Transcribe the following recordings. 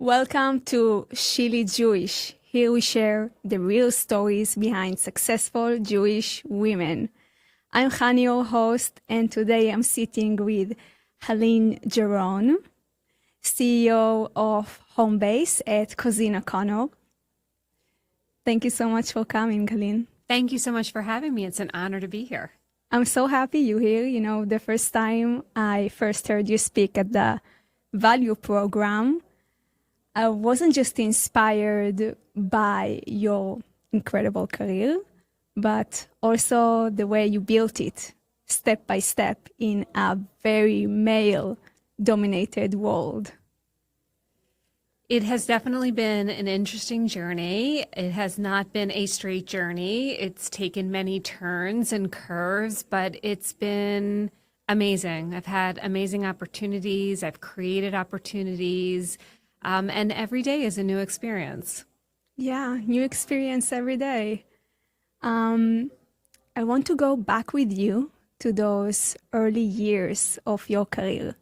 Welcome to Chili Jewish. Here we share the real stories behind successful Jewish women. I'm Hani, your host, and today I'm sitting with Helene Jaron, CEO of Homebase at Cousine O'Connor. Thank you so much for coming, Helene. Thank you so much for having me. It's an honor to be here. I'm so happy you're here. You know, the first time I first heard you speak at the Value Program, I wasn't just inspired by your incredible career, but also the way you built it step by step in a very male-dominated world. It has definitely been an interesting journey. It has not been a straight journey. It's taken many turns and curves, but it's been amazing. I've had amazing opportunities. I've created opportunities. And every day is a new experience. Yeah, new experience every day. I want to go back with you to those early years of your career.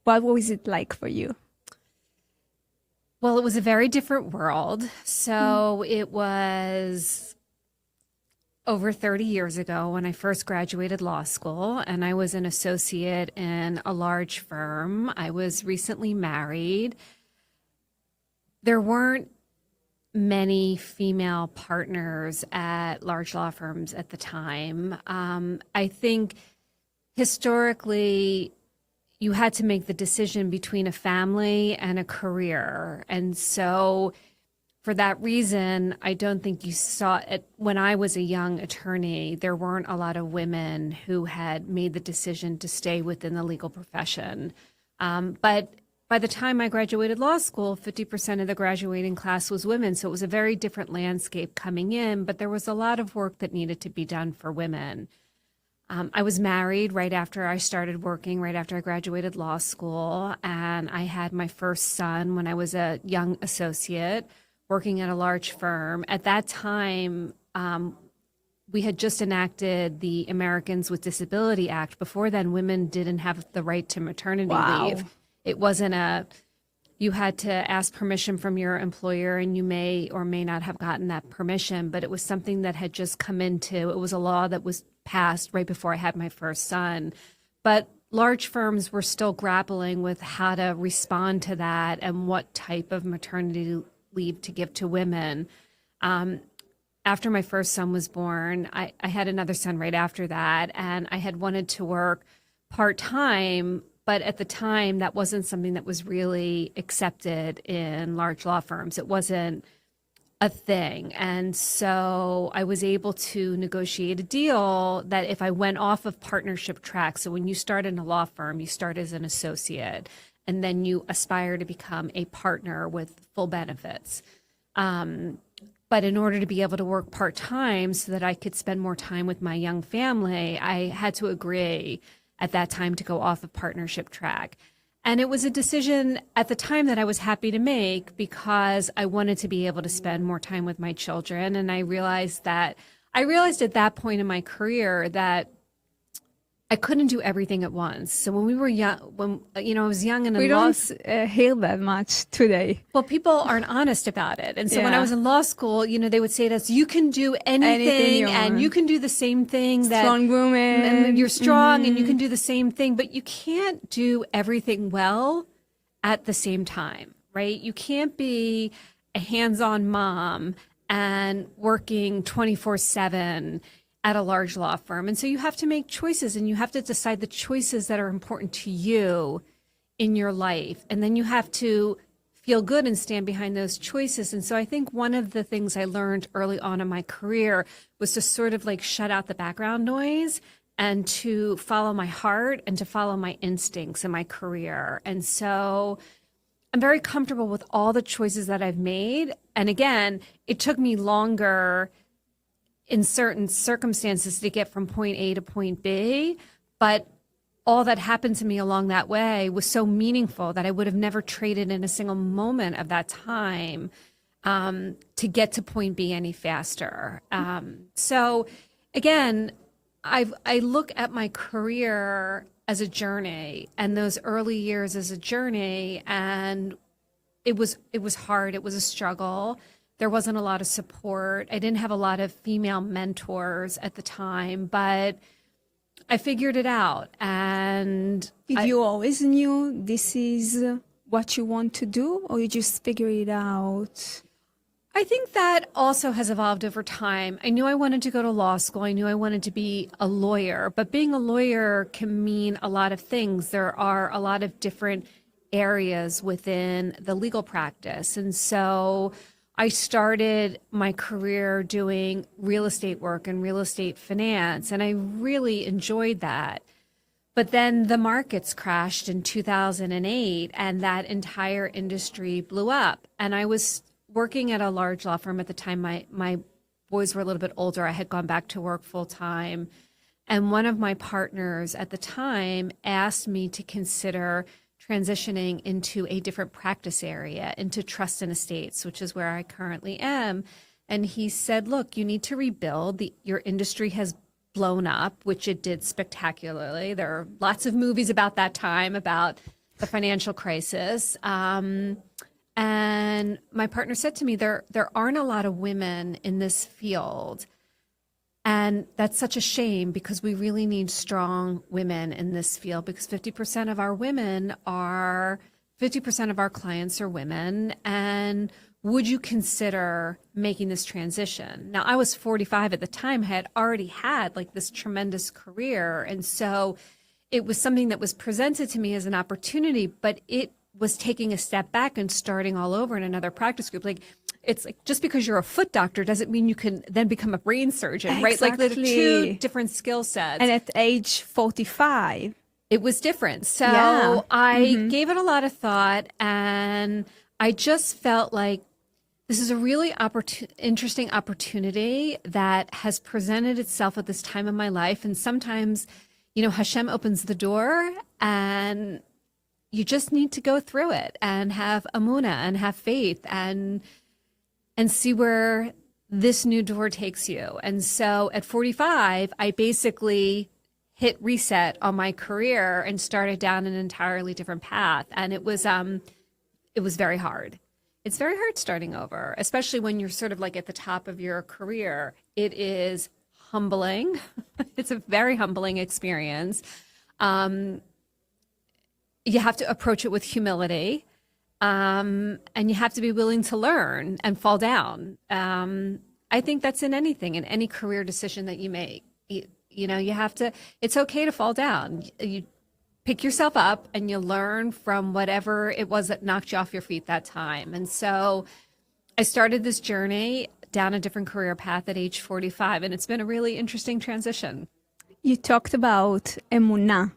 What was it like for you? Well, it was a very different world. So it was over 30 years ago when I first graduated law school, and I was an associate in a large firm. I was recently married. There weren't many female partners at large law firms at the time. I think historically, you had to make the decision between a family and a career. And so for that reason, I don't think you saw it when I was a young attorney, there weren't a lot of women who had made the decision to stay within the legal profession. But by the time I graduated law school, 50% of the graduating class was women. So it was a very different landscape coming in, but there was a lot of work that needed to be done for women. I was married right after I started working, right after I graduated law school, and I had my first son when I was a young associate working at a large firm. At that time, we had just enacted the Americans with Disability Act. Before then, women didn't have the right to maternity leave. It wasn't you had to ask permission from your employer, and you may or may not have gotten that permission, but it was something that had just come it was a law that was passed right before I had my first son. But large firms were still grappling with how to respond to that and what type of maternity leave to give to women. After my first son was born, I had another son right after that, and I had wanted to work part-time, but at the time that wasn't something that was really accepted in large law firms. It wasn't a thing. And so I was able to negotiate a deal that if I went off of partnership track, so when you start in a law firm, you start as an associate, and then you aspire to become a partner with full benefits. But in order to be able to work part-time so that I could spend more time with my young family, I had to agree at that time to go off of partnership track. And it was a decision at the time that I was happy to make because I wanted to be able to spend more time with my children. And I realized at that point in my career that I couldn't do everything at once. So when we were young, I was young and we don't hear that much today. Well, people aren't honest about it. And so when I was in law school, they would say to us, you can do anything and you can do the same thing. Strong woman. And you're strong and you can do the same thing, but you can't do everything well at the same time, right? You can't be a hands-on mom and working 24/7 at a large law firm. And so you have to make choices, and you have to decide the choices that are important to you in your life. And then you have to feel good and stand behind those choices. And so I think one of the things I learned early on in my career was to sort of like shut out the background noise and to follow my heart and to follow my instincts in my career. And so I'm very comfortable with all the choices that I've made. And again, it took me longer in certain circumstances to get from point A to point B, but all that happened to me along that way was so meaningful that I would have never traded in a single moment of that time to get to point B any faster. So again, I look at my career as a journey and those early years as a journey, and it was hard. It was a struggle. There wasn't a lot of support. I didn't have a lot of female mentors at the time, but I figured it out. And Did you always knew this is what you want to do, or you just figure it out? I think that also has evolved over time. I knew I wanted to go to law school. I knew I wanted to be a lawyer, but being a lawyer can mean a lot of things. There are a lot of different areas within the legal practice. And so I started my career doing real estate work and real estate finance, and I really enjoyed that. But then the markets crashed in 2008 and that entire industry blew up. And I was working at a large law firm at the time. My boys were a little bit older. I had gone back to work full time. And one of my partners at the time asked me to consider transitioning into a different practice area, into trust and estates, which is where I currently am. And he said, look, you need to rebuild. Your industry has blown up, which it did spectacularly. There are lots of movies about that time, about the financial crisis. And my partner said to me, there aren't a lot of women in this field. And that's such a shame because we really need strong women in this field because 50% of our women are, 50% of our clients are women. And would you consider making this transition? Now, I was 45 at the time, had already had like this tremendous career. And so it was something that was presented to me as an opportunity, but it was taking a step back and starting all over in another practice group. Like, it's like just because you're a foot doctor doesn't mean you can then become a brain surgeon, right? Like the two different skill sets. And at age 45, it was different. So I gave it a lot of thought, and I just felt like this is a really interesting opportunity that has presented itself at this time in my life. And sometimes, you know, Hashem opens the door and you just need to go through it and have amuna and have faith and see where this new door takes you. And so at 45, I basically hit reset on my career and started down an entirely different path. And it was very hard. It's very hard starting over, especially when you're sort of like at the top of your career. It is humbling. It's a very humbling experience. You have to approach it with humility. And you have to be willing to learn and fall down. I think that's in anything, in any career decision that you make. You know, you have to, it's okay to fall down. You pick yourself up and you learn from whatever it was that knocked you off your feet that time. And so I started this journey down a different career path at age 45, and it's been a really interesting transition. You talked about emunah.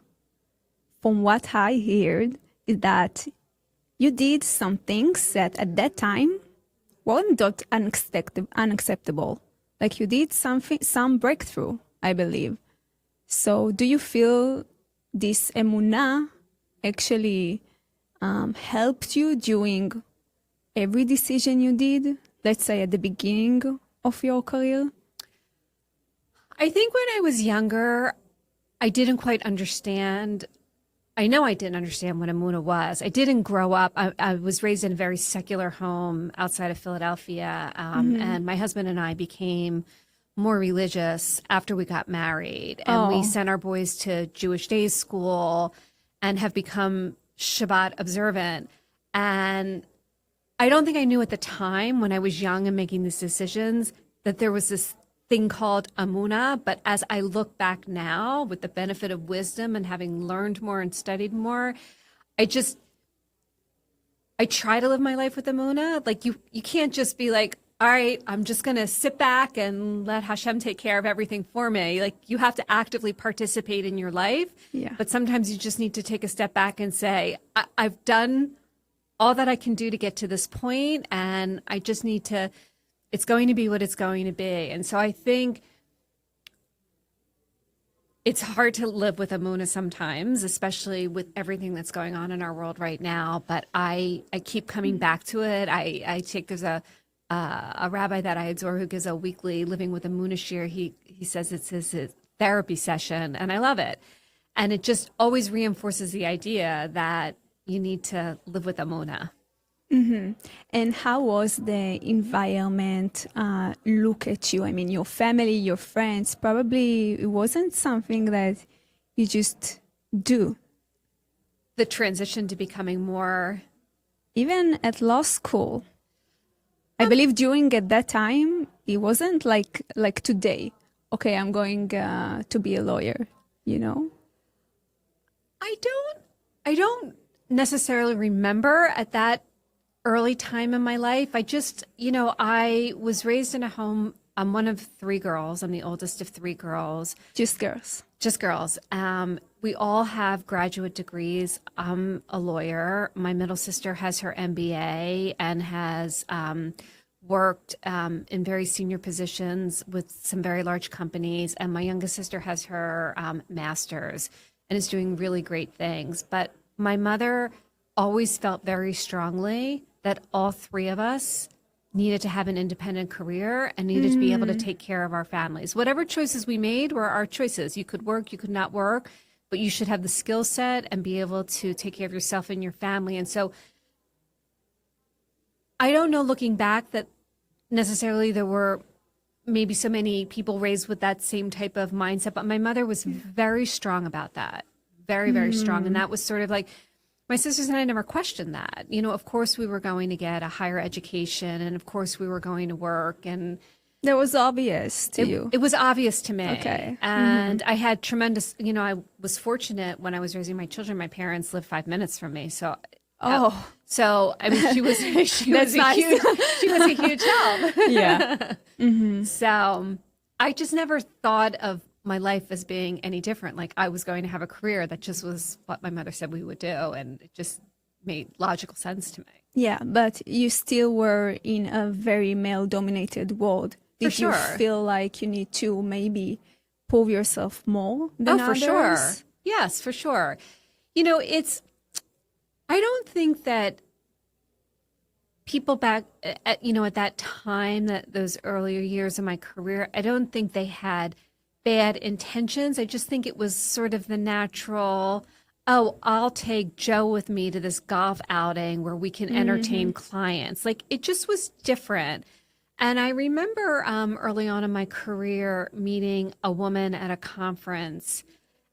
From what I heard is that you did some things that at that time weren't that unacceptable. Like you did some breakthrough, I believe. So do you feel this emunah actually helped you during every decision you did, let's say at the beginning of your career? I think when I was younger, I didn't quite understand. I know I didn't understand what Emunah was. I didn't grow up. I was raised in a very secular home outside of Philadelphia. And my husband and I became more religious after we got married. And we sent our boys to Jewish day school and have become Shabbat observant. And I don't think I knew at the time when I was young and making these decisions that there was this thing called Amuna, but as I look back now with the benefit of wisdom and having learned more and studied more, I try to live my life with Amuna. Like you can't just be like, all right, I'm just going to sit back and let Hashem take care of everything for me. Like you have to actively participate in your life. Yeah. But sometimes you just need to take a step back and say, I've done all that I can do to get to this point, and I just need to, it's going to be what it's going to be. And so I think it's hard to live with Amuna sometimes, especially with everything that's going on in our world right now. But I keep coming back to it. There's a rabbi that I adore who gives a weekly Living with Amuna shir. He says it's his therapy session, and I love it. And it just always reinforces the idea that you need to live with Amuna. And how was the environment look at you? I mean, your family, your friends, probably it wasn't something that you just do. The transition to becoming more. Even at law school, I believe during at that time, it wasn't like today. Okay, I'm going to be a lawyer, you know? I don't necessarily remember at that early time in my life. I just, I was raised in a home. I'm one of three girls. I'm the oldest of three girls. Just girls. Just girls. We all have graduate degrees. I'm a lawyer. My middle sister has her MBA and has worked in very senior positions with some very large companies. And my youngest sister has her master's and is doing really great things. But my mother always felt very strongly that all three of us needed to have an independent career and needed to be able to take care of our families. Whatever choices we made were our choices. You could work, you could not work, but you should have the skill set and be able to take care of yourself and your family. And so I don't know, looking back, that necessarily there were maybe so many people raised with that same type of mindset, but my mother was very strong about that. Very, very strong. And that was sort of like, my sisters and I never questioned that. Of course we were going to get a higher education, and of course we were going to work, and That was obvious to you. it was obvious to me. Okay. And I had tremendous, I was fortunate when I was raising my children. My parents lived 5 minutes from me. So, so I mean, she was That's nice. she was a huge help. Yeah. So I just never thought of my life as being any different. Like I was going to have a career. That just was what my mother said we would do. And it just made logical sense to me. Yeah, but you still were in a very male-dominated world. Did you sure. feel like you need to maybe prove yourself more than for others? sure. Yes, for sure. I don't think that people back at that time, that those earlier years of my career, I don't think they had bad intentions. I just think it was sort of the natural, oh, I'll take Joe with me to this golf outing where we can entertain clients. Like it just was different. And I remember early on in my career meeting a woman at a conference,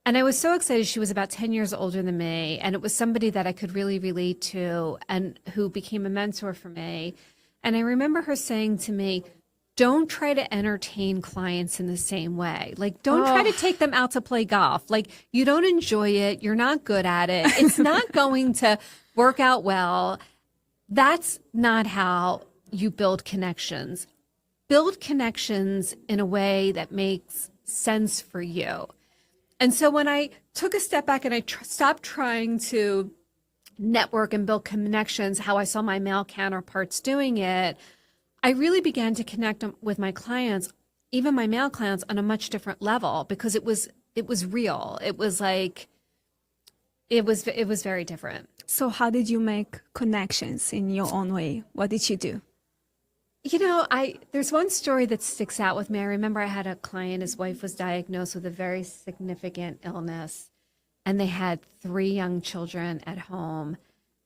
and I was so excited. She was about 10 years older than me, and it was somebody that I could really relate to and who became a mentor for me. And I remember her saying to me, don't try to entertain clients in the same way. Like, don't try to take them out to play golf. Like, you don't enjoy it. You're not good at it. It's not going to work out well. That's not how you build connections. Build connections in a way that makes sense for you. And so when I took a step back and I stopped trying to network and build connections, how I saw my male counterparts doing it, I really began to connect with my clients, even my male clients, on a much different level, because it was real. It was like, it was very different. So how did you make connections in your own way? What did you do? There's one story that sticks out with me. I remember I had a client, his wife was diagnosed with a very significant illness, and they had 3 young children at home.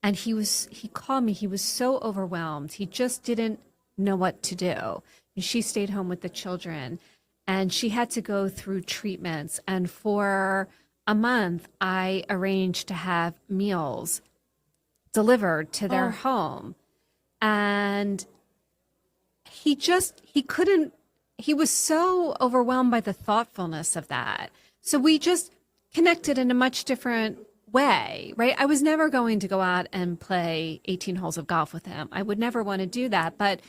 And he called me, he was so overwhelmed. He just didn't know what to do. And she stayed home with the children, and she had to go through treatments. And for a month, I arranged to have meals delivered to their home. And he was so overwhelmed by the thoughtfulness of that. So we just connected in a much different way, right? I was never going to go out and play 18 holes of golf with him. I would never want to do that. But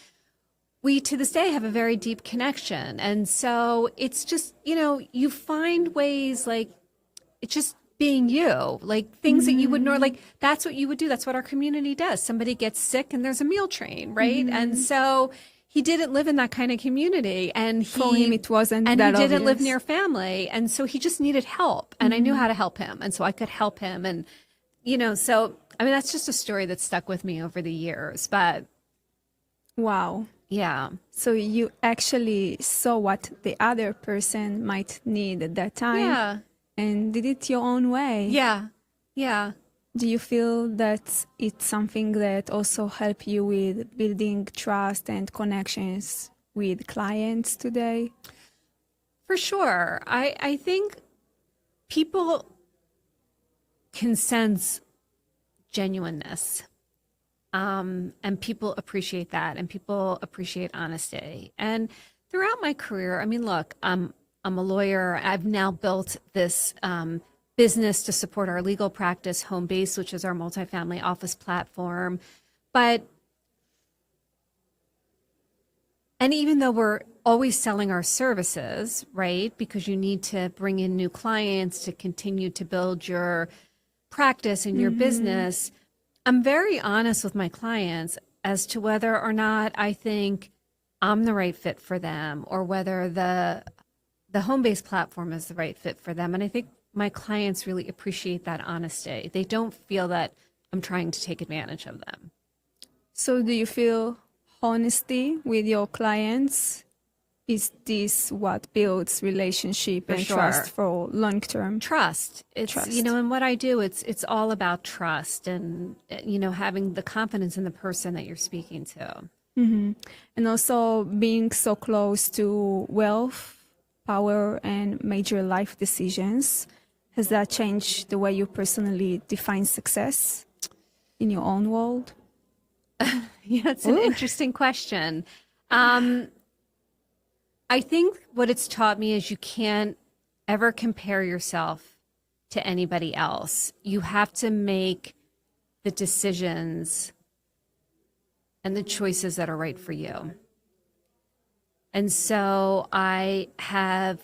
we, to this day, have a very deep connection. And so it's just, you find ways, like, it's just being you, like things that you would know, like that's what you would do. That's what our community does. Somebody gets sick and there's a meal train, right? And so he didn't live in that kind of community, and for him it wasn't and that he didn't live obvious. near family, and so he just needed help, and I knew how to help him, and so I could help him. And so I mean, that's just a story that stuck with me over the years. But Wow. yeah, So you actually saw what the other person might need at that time yeah, and did it your own way. yeah. Do you feel that it's something that also help you with building trust and connections with clients today? For sure. I think people can sense genuineness. And people appreciate that, and people appreciate honesty. And throughout my career, I mean, look, I'm a lawyer. I've now built this business to support our legal practice, Home Base, which is our multifamily office platform. And even though we're always selling our services, right? Because you need to bring in new clients to continue to build your practice and your business. I'm very honest with my clients as to whether or not I think I'm the right fit for them, or whether the home-based platform is the right fit for them. And I think my clients really appreciate that honesty. They don't feel that I'm trying to take advantage of them. So do you feel honesty with your clients? Is this what builds relationship and trust for long term? Trust. It's Trust. and what I do, it's all about trust and having the confidence in the person that you're speaking to. And also being so close to wealth, power, and major life decisions. Has that changed the way you personally define success in your own world? Yeah, it's an interesting question. I think what it's taught me is you can't ever compare yourself to anybody else. You have to make the decisions and the choices that are right for you. And so I have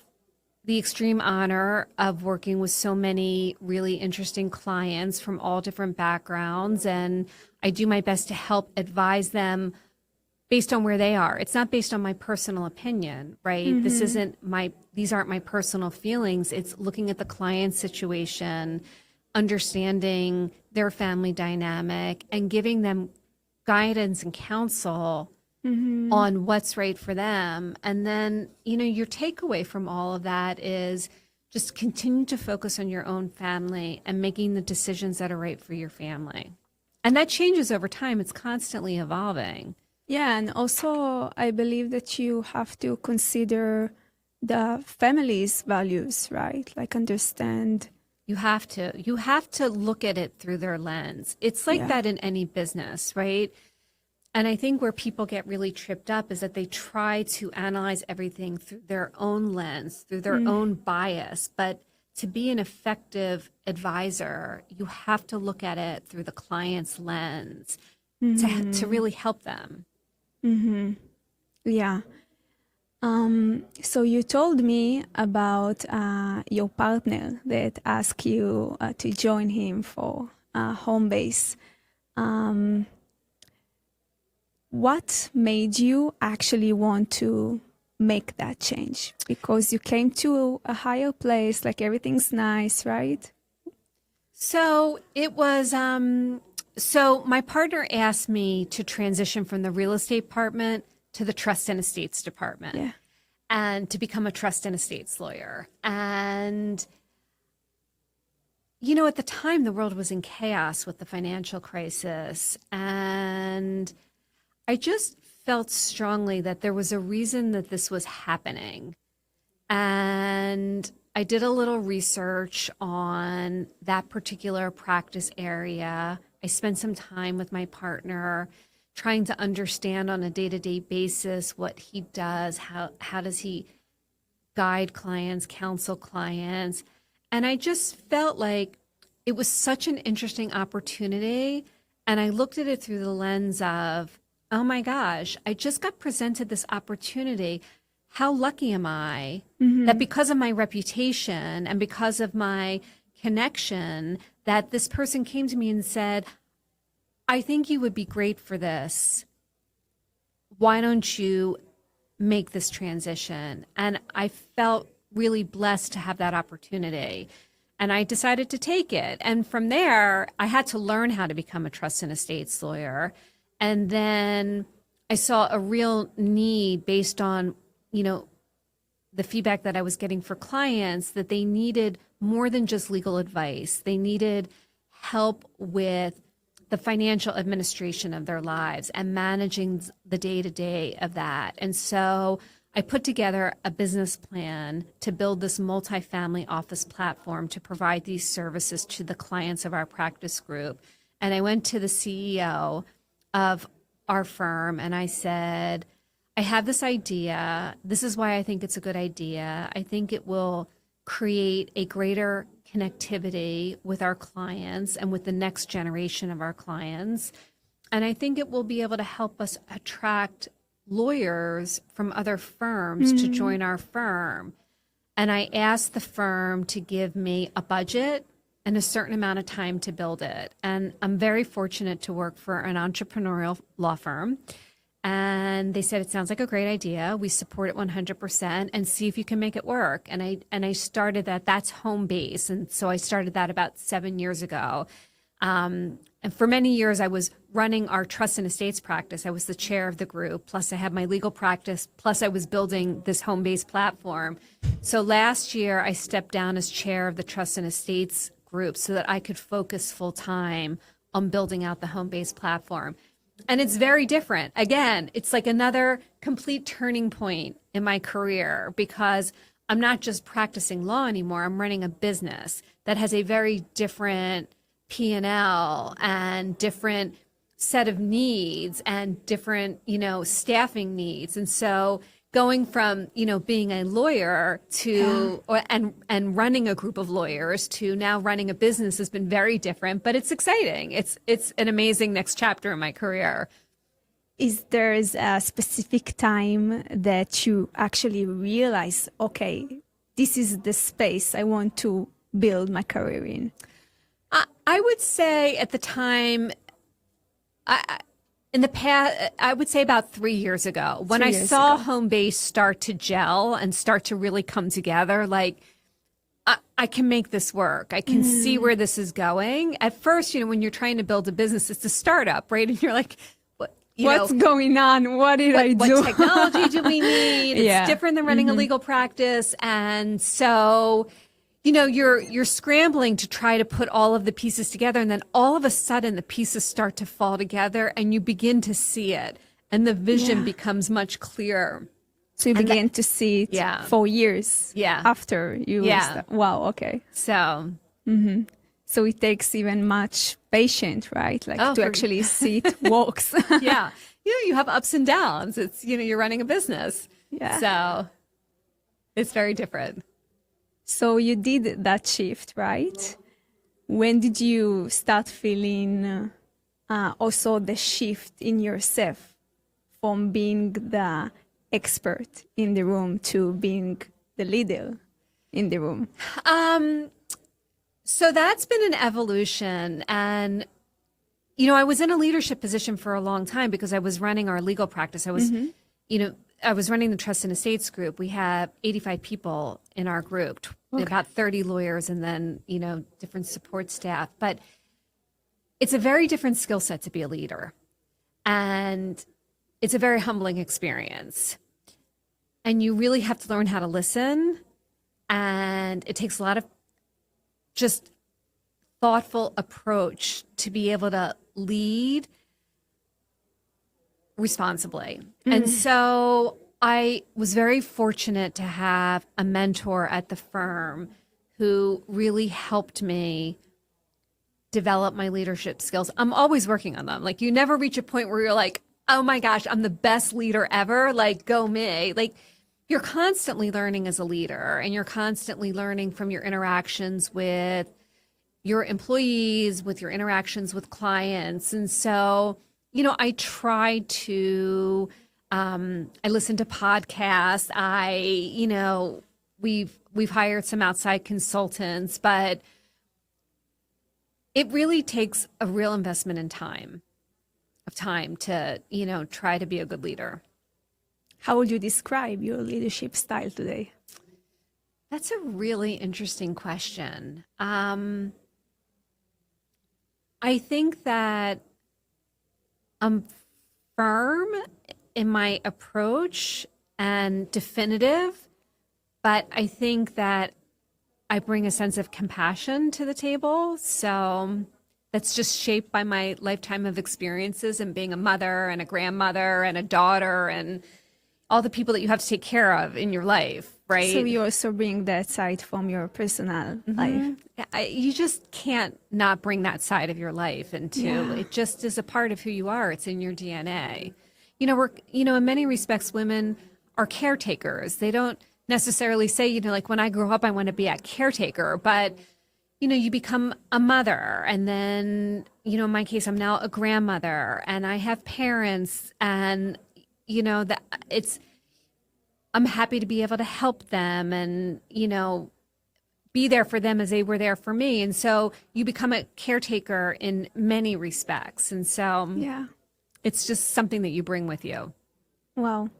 the extreme honor of working with so many really interesting clients from all different backgrounds, and I do my best to help advise them based on where they are. It's not based on my personal opinion, right? These aren't my personal feelings. It's looking at the client's situation, understanding their family dynamic, and giving them guidance and counsel on what's right for them. And then, your takeaway from all of that is just continue to focus on your own family and making the decisions that are right for your family. And that changes over time. It's constantly evolving. Yeah, and also I believe that you have to consider the family's values, right? Like understand. You have to look at it through their lens. It's like that in any business, right? And I think where people get really tripped up is that they try to analyze everything through their own lens, through their own bias. But to be an effective advisor, you have to look at it through the client's lens to really help them. Yeah. So you told me about your partner that asked you to join him for home base. What made you actually want to make that change? Because you came to a higher place, like everything's nice, right? So it was, so my partner asked me to transition from the real estate department to the trust and estates department and to become a trust and estates lawyer. And, at the time, the world was in chaos with the financial crisis. And I just felt strongly that there was a reason that this was happening. And I did a little research on that particular practice area. I spent some time with my partner trying to understand on a day-to-day basis what he does, how does he guide clients, counsel clients. And I just felt like it was such an interesting opportunity. And I looked at it through the lens of, oh my gosh, I just got presented this opportunity. How lucky am I that because of my reputation and because of my connection, that this person came to me and said, I think you would be great for this. Why don't you make this transition? And I felt really blessed to have that opportunity. And I decided to take it. And from there, I had to learn how to become a trust and estates lawyer. And then I saw a real need based on, the feedback that I was getting for clients, that they needed more than just legal advice. They needed help with the financial administration of their lives and managing the day-to-day of that. And so I put together a business plan to build this multifamily office platform to provide these services to the clients of our practice group. And I went to the CEO of our firm and I said, I have this idea. This is why I think it's a good idea. I think it will create a greater connectivity with our clients and with the next generation of our clients. And I think it will be able to help us attract lawyers from other firms to join our firm. And I asked the firm to give me a budget and a certain amount of time to build it. And I'm very fortunate to work for an entrepreneurial law firm. And they said, it sounds like a great idea. We support it 100% and see if you can make it work. And I started that. That's home base. And so I started that about 7 years ago. And for many years, I was running our trust and estates practice. I was the chair of the group. Plus, I had my legal practice. Plus, I was building this home-based platform. So last year, I stepped down as chair of the trust and estates group so that I could focus full-time on building out the home-based platform. And it's very different. Again, it's like another complete turning point in my career because I'm not just practicing law anymore. I'm running a business that has a very different P&L and different set of needs and different, staffing needs. And so going from, being a lawyer to and running a group of lawyers to now running a business has been very different, but it's exciting. It's an amazing next chapter in my career. Is there a specific time that you actually realize, okay, this is the space I want to build my career in? I would say at the time, in the past, I would say about 3 years ago, when I saw home base start to gel and start to really come together, like I can make this work. I can see where this is going. At first, when you're trying to build a business, it's a startup, right? And you're like, what's going on? What did I do? What technology do we need? It's different than running a legal practice. And so you're scrambling to try to put all of the pieces together. And then all of a sudden the pieces start to fall together and you begin to see it. And the vision becomes much clearer. So you begin to see it for years after you start. Wow, okay. So. So it takes even much patience, right? Like to actually see it works. Yeah. You have ups and downs. It's, you're running a business. Yeah. So it's very different. So you did that shift, right? When did you start feeling also the shift in yourself from being the expert in the room to being the leader in the room? So that's been an evolution. And, I was in a leadership position for a long time because I was running our legal practice. I was, I was running the trust and estates group. We have 85 people in our group, about 30 lawyers and then, different support staff. But it's a very different skill set to be a leader. And it's a very humbling experience. And you really have to learn how to listen. And it takes a lot of just thoughtful approach to be able to lead responsibly. And so I was very fortunate to have a mentor at the firm who really helped me develop my leadership skills. I'm always working on them. Like you never reach a point where you're like, oh my gosh, I'm the best leader ever. Like go me. Like you're constantly learning as a leader and you're constantly learning from your interactions with your employees, with your interactions with clients. And so, I try to, I listen to podcasts. We've hired some outside consultants, but it really takes a real investment in time to, try to be a good leader. How would you describe your leadership style today? That's a really interesting question. I think that I'm firm in my approach and definitive, but I think that I bring a sense of compassion to the table. So that's just shaped by my lifetime of experiences and being a mother and a grandmother and a daughter and all the people that you have to take care of in your life, right? So you also bring that side from your personal life. You just can't not bring that side of your life into it. Just is a part of who you are. It's in your DNA. In many respects, women are caretakers. They don't necessarily say, like when I grow up, I want to be a caretaker, but you become a mother. And then, in my case, I'm now a grandmother and I have parents and, I'm happy to be able to help them and, be there for them as they were there for me. And so you become a caretaker in many respects. And so it's just something that you bring with you. Wow.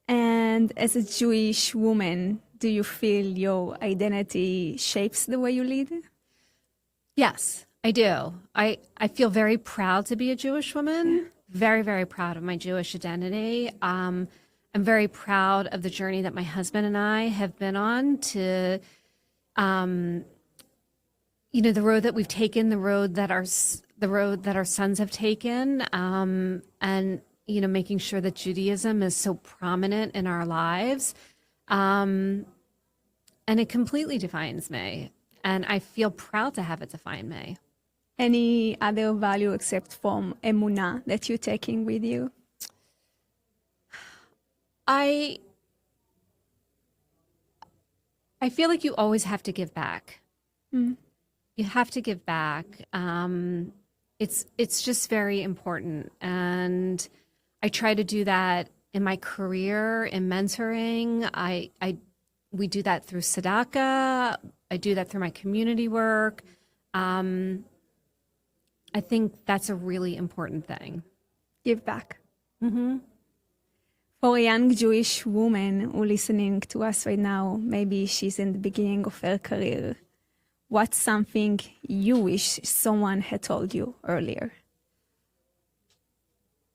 And as a Jewish woman, do you feel your identity shapes the way you lead? Yes, I do. I feel very proud to be a Jewish woman, very, very proud of my Jewish identity. I'm very proud of the journey that my husband and I have been on to, the road that we've taken, the road that our sons have taken, and making sure that Judaism is so prominent in our lives. And it completely defines me. And I feel proud to have it define me. Any other value except from emunah that you're taking with you? I feel like you always have to give back. You have to give back. It's just very important. And I try to do that in my career, in mentoring. We do that through tzedakah. I do that through my community work. I think that's a really important thing. Give back. For a young Jewish woman who listening to us right now, maybe she's in the beginning of her career. What's something you wish someone had told you earlier?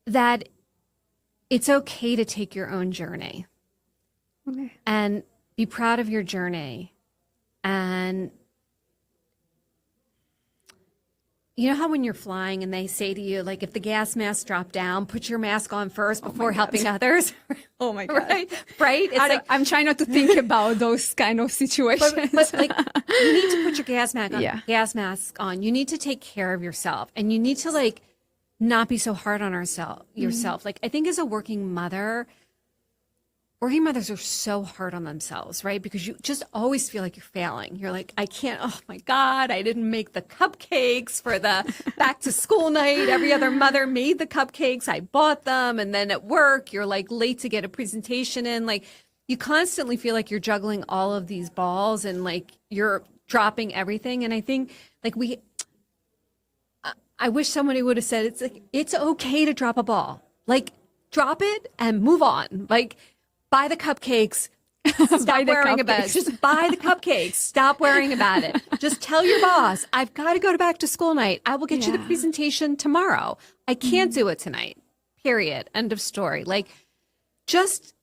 That it's okay to take your own journey. Okay. And be proud of your journey. And you know how when you're flying and they say to you, like, if the gas masks drop down, put your mask on first before helping others? Oh my God. Right? It's I'm trying not to think about those kind of situations. but like, you need to put your gas mask on. You need to take care of yourself. And you need to, like, not be so hard on yourself. Like, I think as a working mothers are so hard on themselves, right? Because you just always feel like you're failing. You're like, I can't, oh my God, I didn't make the cupcakes for the back to school night. Every other mother made the cupcakes. I bought them. And then at work, you're like late to get a presentation in. Like, you constantly feel like you're juggling all of these balls and like you're dropping everything. And I think like I wish somebody would have said, it's okay to drop a ball. Like, drop it and move on. Like, buy the cupcakes. Stop worrying about it. Just buy the cupcakes. Stop worrying about it. Just tell your boss, I've got to go to back to school night. I will get you the presentation tomorrow. I can't do it tonight. Period. End of story. Like, just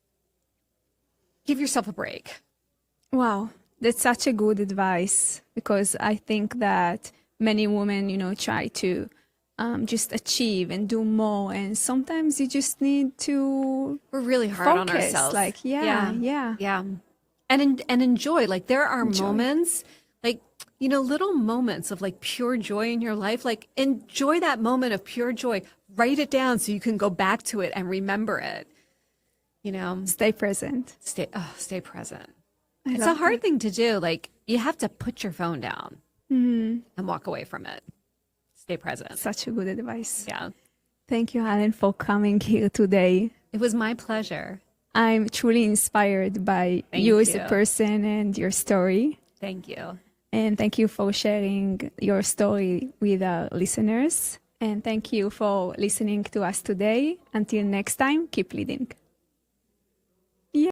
give yourself a break. Wow. That's such a good advice because I think that many women, try to just achieve and do more. And sometimes you just need to We're really hard focus. on ourselves. Like, yeah. And enjoy. Like, there are moments, like, little moments of like pure joy in your life. Like, enjoy that moment of pure joy. Write it down so you can go back to it and remember it. Stay present. Stay present. It's a hard thing to do. Like, you have to put your phone down and walk away from it. Stay present. Such a good advice. Yeah. Thank you, Helene, for coming here today. It was my pleasure. I'm truly inspired by you as a person and your story. Thank you. And thank you for sharing your story with our listeners. And thank you for listening to us today. Until next time, keep leading.